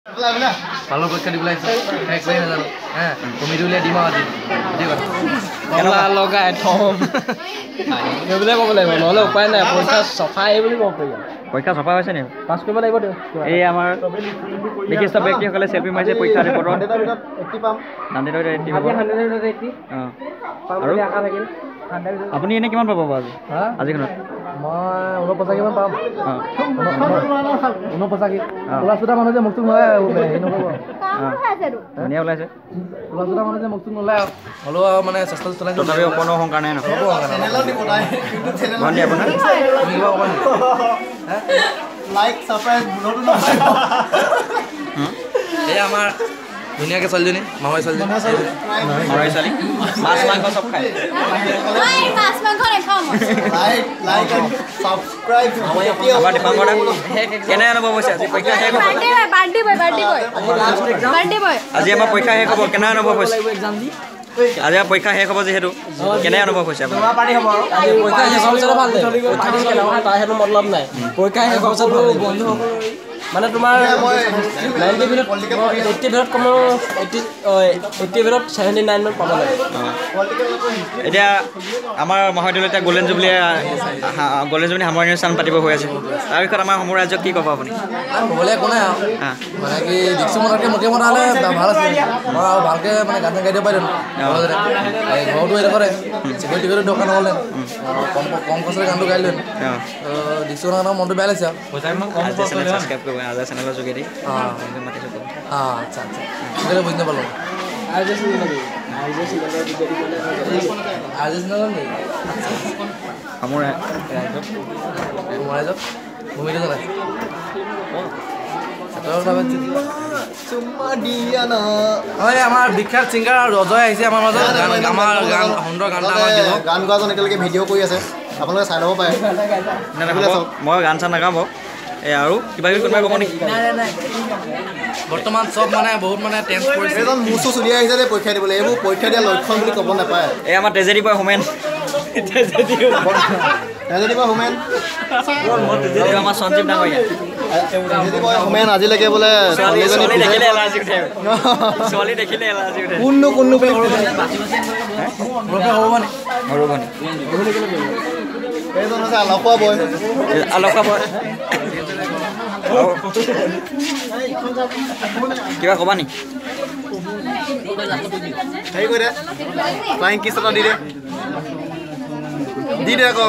ভালো পরীক্ষা দিবলে একবাই না জানো হ্যাঁ তুমি দিলে দিমা আজি ঠিক আছে এলা লগাই থম নেবলে কব লাগিব নহলে উপায় নাই পৰীক্ষা সফাই বুলি কব পাৰিবা পৰীক্ষা সফা হৈছে নে পাস কৰিব লাগিব দেউ এই আমাৰ বিশিষ্ট ব্যক্তিসকলে সেলফি মাৰিছে পৰীক্ষা ৰিপৰ্টত 80 পাম 100 80 পাব 180 আৰু আশা থাকিল আপুনি এনে কিমান পাব আজি আজিখনত মই 49 মান পাম 49 ক্লাছটা মানুহ যে মুক্ত নহয় হেই নকব ধুনীয়া ওলাইছে ক্লাছটা মানুহ যে মুক্ত নলাই হলো মানে চেষ্টা চলাইছো তথাপি কোনো সংকাৰ নাই চেনেলত দিব নাই ইউটিউব চেনেলত বন্ধি আপোনাৰ কিবা কব হ্যাঁ লাইক সাবস্ক্ৰাইব ভুলটো নহয় এই আমাৰ ধুনীয়াকে চলজনী মামাই চলজনী মামাই চলি মাছ মাংস সব খায় নাই মাছ মাংস নাখাওঁ লাইক এণ্ড সাবস্ক্রাইব আমাৰ দীপাংকৰ কেনে অনুভৱ হৈছে আজি পৰীক্ষা শেষ হ'ব বাৰ্থডে বয় আজি আমাৰ পৰীক্ষা শেষ হ'ব কেনে অনুভৱ হৈছে আজি আমাৰ পৰীক্ষা শেষ হ'ব যিহেতু কেনে অনুভৱ হৈছে আপোনাৰ পৰীক্ষা শেষ হোৱাৰ ভাল লাগে তাৰ হেতু মতলব নাই পৰীক্ষা শেষ হোৱাৰ বন্ধু মানে তোমাৰ 90 মিনিট 80 মিনিট কম 80 মিনিট 79 মান পাব লাগে এতিয়া আমাৰ মহাবিদ্যালয়ত এতিয়া গ'ল্ডেন জুবলি সামৰণি অনুষ্ঠান পাতিব হৈ আছে তাৰ বিষয়ত আমাৰ সমূহ ৰাজ্যক কি ক'ব আপুনি ক'বলৈ একো নাই মানে কি দীক্ষু মতাতকৈ মোকে মতা হ'লে ভাল আছিলে মই আৰু ভালকৈ মানে গান গাই দিব পাৰিম ঘৰতো এইটো কৰে চিকিউৰিটি দোকান হ'লে কম খৰচৰে গানটো গাই লৈ দীক্ষু মতাৰ মনটো বেয়া লাগিছে ছাবস্ক্ৰাইব কৰিব আজা চেনেলৰ যোগেদি মাতিছোঁ আচ্ছা আচ্ছা সেইকাৰণে বুজি নাপালোঁ সমূহ ৰাইজক ভূমিটো জনাই আমাৰ বিখ্যাত ছিংগাৰ ৰজয় আহিছে আমাৰ মাজত আমাৰ গান সুন্দৰ গান গান গোৱাজন এতিয়ালৈকে ভিডিঅ' কৰি আছে আপোনালোকে চাই ল'ব পাৰে মই গান চান নাগাওঁ বাৰু আৰু কিবা কিবি কোনোবাই ক'ব নেকি বৰ্তমান চব মানে বহুত মানে টেন্স কৰিছে এজন মুচু চলি আহিছে যে পৰীক্ষা দিবলৈ এইবোৰ পৰীক্ষা দিয়া লক্ষণ বুলি ক'ব নাপায় এই আমাৰ তেজেদি বয় হোমেন হোমেন আমাৰ সঞ্জীৱ ডাঙৰীয়া হোমেন আজিলৈকে বোলে ছোৱালী দেখিলে এলাৰ্জি উঠে ছোৱালী দেখিলে এলাৰ্জি উঠে কোননো বুলি হ'ব মানে সৰুভনী এইজন আছে আলখোৱা বয় কিবা ক'বা নেকি হেৰি কৰি দে ফ্লাইং কিছ এটা দি দে আকৌ